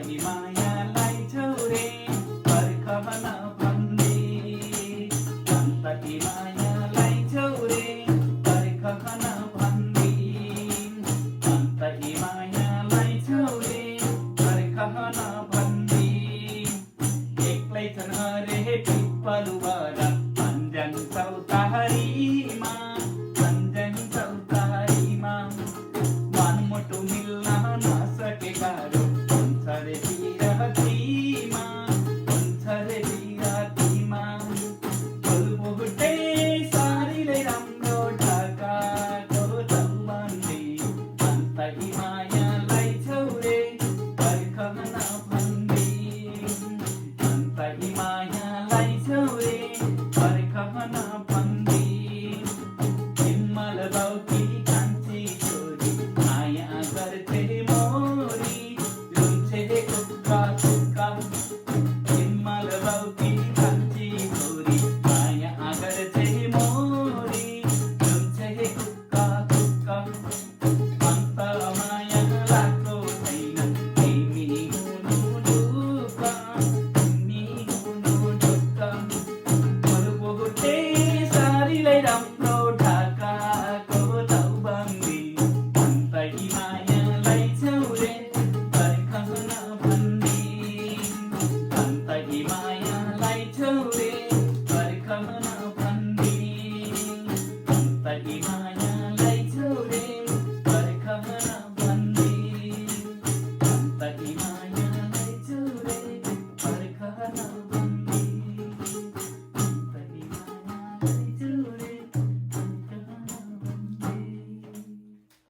मायालाई छौरे पर्खन भन्ने अन्तकी मायालाई छौरे पर्खन भन्ने अन्तकी मायालाई छौरे पर्खन भन्ने एक्लै छन् हरे पिप्पलुवर अन्जन चौतारीमा अन्जन चौतारीमा मनमुटु मिल्न नसकेका हुन्छ रे बिरतीमा हुन्छ रे बिरतीमा फुलबुट्टै सारीले राम्रो ढाकाको चौबन्दी अन्तकी मायालाई छौरे पर्खन भन्ने अन्तकी मायालाई छौरे पर्खन भन्ने हिम्मल बाउकी कान्छी छोरी माया गर्थे मोरी